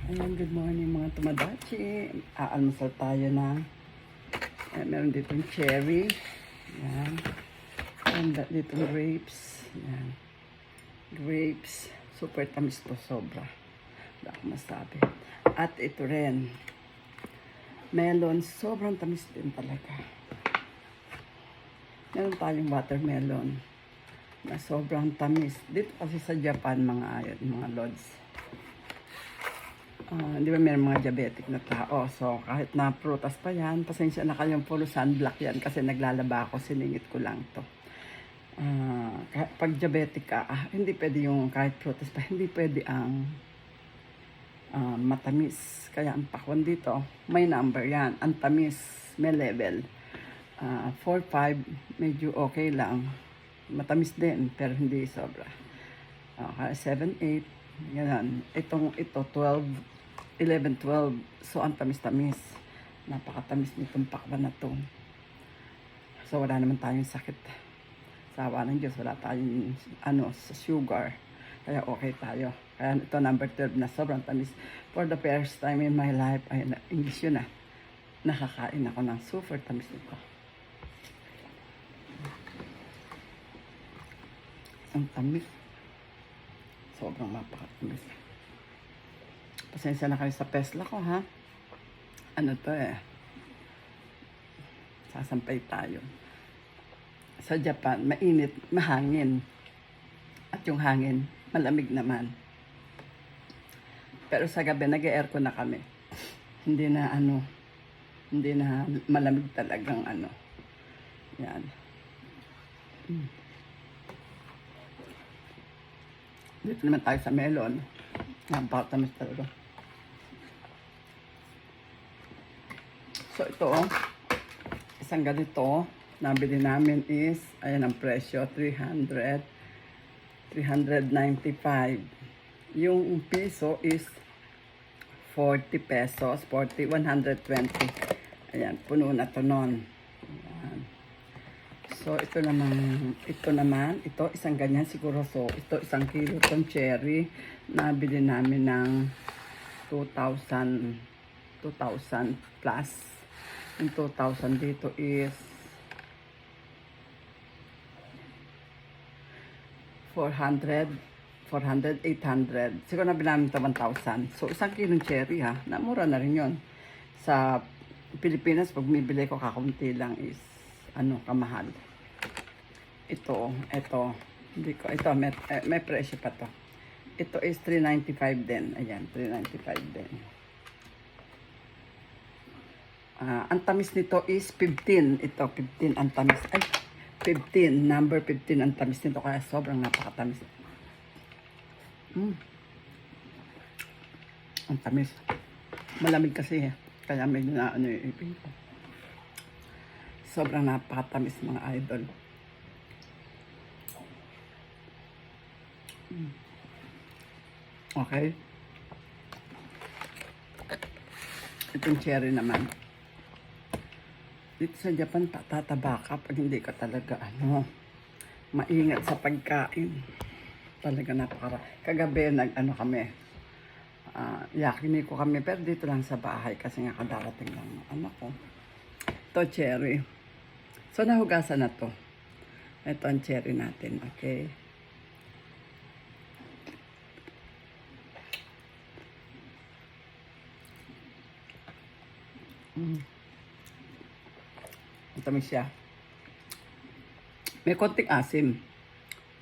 Ayan, good morning mga tumadachi. Aalmusal tayo na. Meron ditong cherry. Ayan. Meron ditong grapes. Ayan. Grapes. Super tamis to, sobra. Wala akong masabi. At ito rin. Melon. Sobrang tamis din talaga. Meron tayong watermelon na sobrang tamis. Dito kasi sa Japan, mga lods. Di ba meron mga diabetic na tao. So, kahit na prutas pa yan, pasensya na kayong puro sunblock yan kasi naglalaba ako, siningit ko lang to. Pag diabetic ka, hindi pwede yung kahit prutas pa, hindi pwede ang matamis. Kaya ang pakwan dito, may number yan. Ang tamis, may level. 4-5, medyo okay lang. Matamis din, pero hindi sobra. 7-8, ganun. Ito 11-12. So, ang tamis-tamis. Napakatamis nitong pakwan na to. So, wala naman tayong sakit. Sa awa ng Diyos, wala tayong sa sugar. Kaya okay tayo. Kaya ito number 12 na sobrang tamis. For the first time in my life, English yun nakakain ako ng super tamis nito. Ang tamis. Sobrang napakatamis. Pasensya na kayo sa pesla ko, ha? Sasampay tayo. Sa Japan, mainit, mahangin. At yung hangin, malamig naman. Pero sa gabi, nag-aircon na kami. Hindi na malamig talagang Yan. Dito naman tayo sa melon. Napakatamis talaga. So ito, isang ganito, nabili namin is, ayan ang presyo, 395. Yung piso is 40 pesos, 120. Ayan, puno na to nun. Ayan. So ito naman, isang ganyan siguro. So ito, 1 kilo tong cherry, nabili namin ng 2,000 plus. Yung 2,000 dito is 400, 800. Siguro na namin ito 1,000. So, 1 kilong cherry namura na rin yun. Sa Pilipinas, pag bibili ko kakunti lang is, kamahal. Ito, may presyo pa to. Ito is 395 din. Ayan, 395 din. Ang tamis nito is 15. Ito, 15 ang tamis. 15. Number 15 ang tamis nito. Kaya sobrang napakatamis. Ang tamis. Malamig kasi kaya medyo yung ipin ko. Sobrang napakatamis mga idol. Okay. Itong cherry naman. Dito sa Japan, tataba ka pag hindi ka talaga, maingat sa pagkain. Talaga Kagabi, kami, yakiniko kami, pero dito lang sa bahay kasi nga kadarating lang anak ko. Ito, cherry. So, nahugasan na to. Ito ang cherry natin, okay? Matamis siya. May konting asim.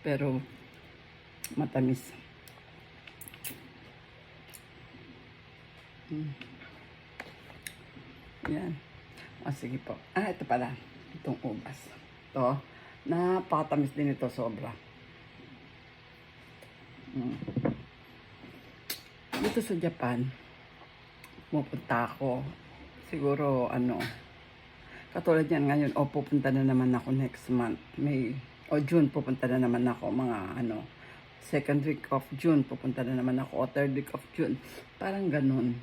Pero, matamis. Yan. Sige po. Ito pala. Itong ubas. Ito. Napakatamis din ito sobra. Dito sa Japan, pupunta ako. Siguro, katulad yan ngayon, pupunta na naman ako next month. June, pupunta na naman ako. Second week of June, pupunta na naman ako. O third week of June. Parang ganun.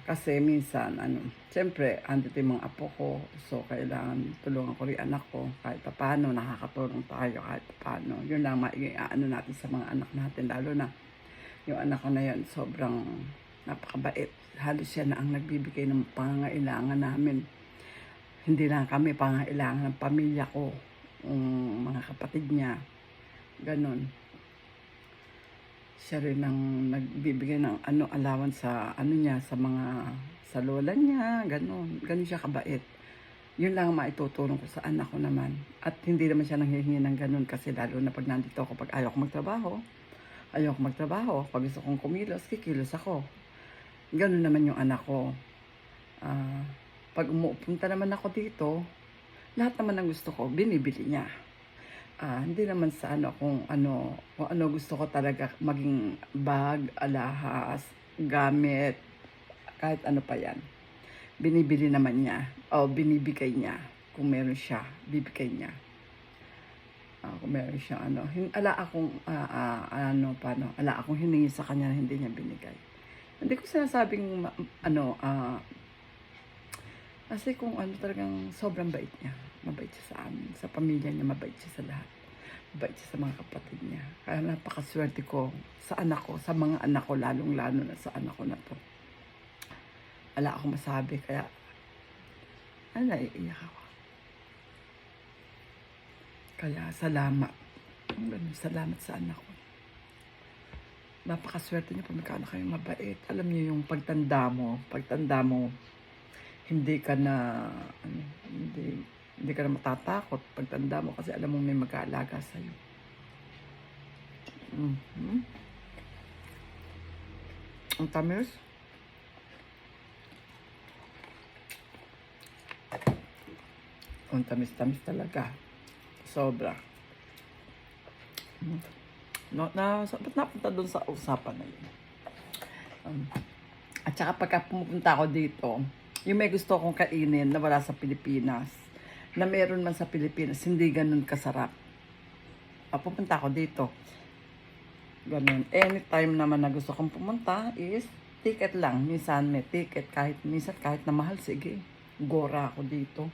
Kasi minsan, siyempre, andito yung mga apo ko. So, kailangan tulungan ko rin anak ko. Kahit paano, nakakatulong tayo kahit paano. Yun lang natin sa mga anak natin. Lalo na Yung anak ko na yan, sobrang napakabait. Halos siya na ang nagbibigay ng pangangailangan namin. Hindi lang kami, pangangailangan ng pamilya ko, mga kapatid niya. Ganon. Siya rin ang nagbibigay ng allowance sa niya, sa lola niya, ganon. Ganon siya kabait. Yun lang ang maitutulong ko sa anak ko naman. At hindi naman siya nanghihingi ng ganon kasi lalo na pag nandito ako, pag ayaw ko magtrabaho. Pag gusto kong kumilos, kikilos ako. Ganon naman yung anak ko. Pag umupunta naman ako dito, lahat naman ng gusto ko, binibili niya. Hindi naman sa kung ano gusto ko talaga, maging bag, alahas, gamit, kahit ano pa yan. Binibili naman niya, o binibigay niya. Kung meron siya, bibigay niya. Kung meron siya, ala akong hiningi sa kanya na hindi niya binigay. Hindi ko sinasabing, kasi kung talagang sobrang bait niya. Mabait siya sa amin, sa pamilya niya, mabait siya sa lahat. Mabait siya sa mga kapatid niya. Kaya napakaswerte ko sa anak ko, sa mga anak ko, lalong-lalo na sa anak ko na to. Wala akong masabi, kaya naiiyak ako. Kaya salamat. Salamat sa anak ko. Napakaswerte niyo pag magkaanak kayong mabait. Alam niyo yung pagtanda mo, hindi ka na matatakot pagtanda mo kasi alam mo may mag-aalaga sa'yo. Ang tamis. Ang tamis-tamis talaga. Sobra. Ba't napunta doon sa usapan na yun? At saka pagka pumupunta ako dito, yung may gusto kong kainin na wala sa Pilipinas, na meron man sa Pilipinas, hindi ganun kasarap. Pupunta ako dito. Ganun. Anytime naman na gusto kong pumunta is ticket lang. Minsan may ticket, kahit na mahal, sige. Gora ako dito.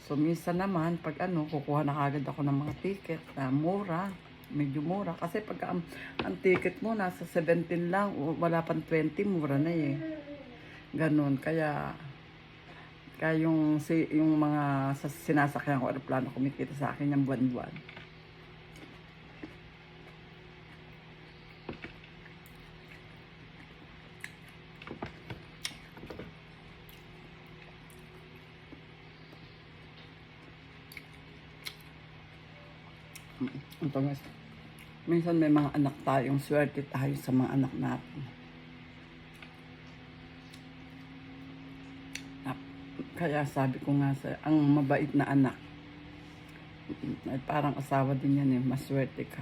So, minsan naman, pag kukuha na kagad ako ng mga ticket na mura, medyo mura. Kasi pag ang ticket mo nasa 17 lang, wala pang 20, mura na eh. Ganon. Kaya yung mga sinasakyan ko aeroplano, kumikita sa akin yung buwan-buwan. Minsan may mga anak tayong swerte tayo sa mga anak natin. Kaya sabi ko nga ang mabait na anak, ay parang asawa din yan eh, maswerte ka.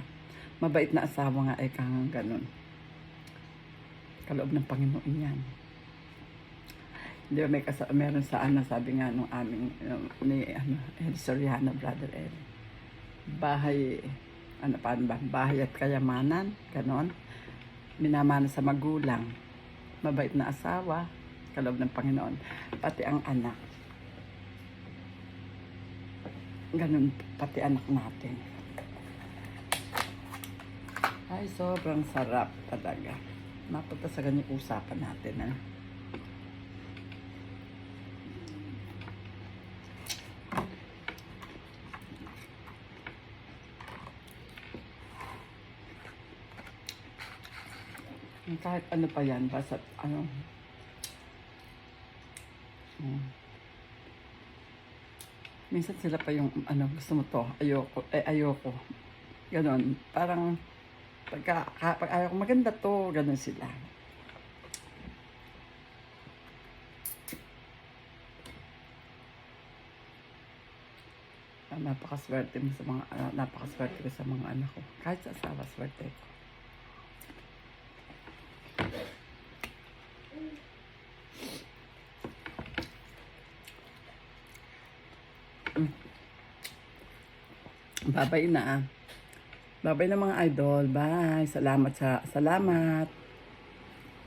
Mabait na asawa nga ay kang ganun. Kaloob ng Panginoon yan. Di ba meron sa sabi nga nung aming, Soriano, Brother Eli. Bahay at kayamanan, ganon. Minamana sa magulang, mabait na asawa, kaloob ng Panginoon, pati ang anak. Ganon, pati anak natin. Ay, sobrang sarap talaga. Mapunta sa ganyang usapan natin, kahit ano pa yan, basta minsan sila pa yung gusto mo to, ayoko. Ganon, parang pag ayaw ko maganda to, ganon sila. Napakaswerte ko sa mga anak ko. Kahit sa asawa, swerte ko. Babay na. Babay na mga idol. Bye. Salamat.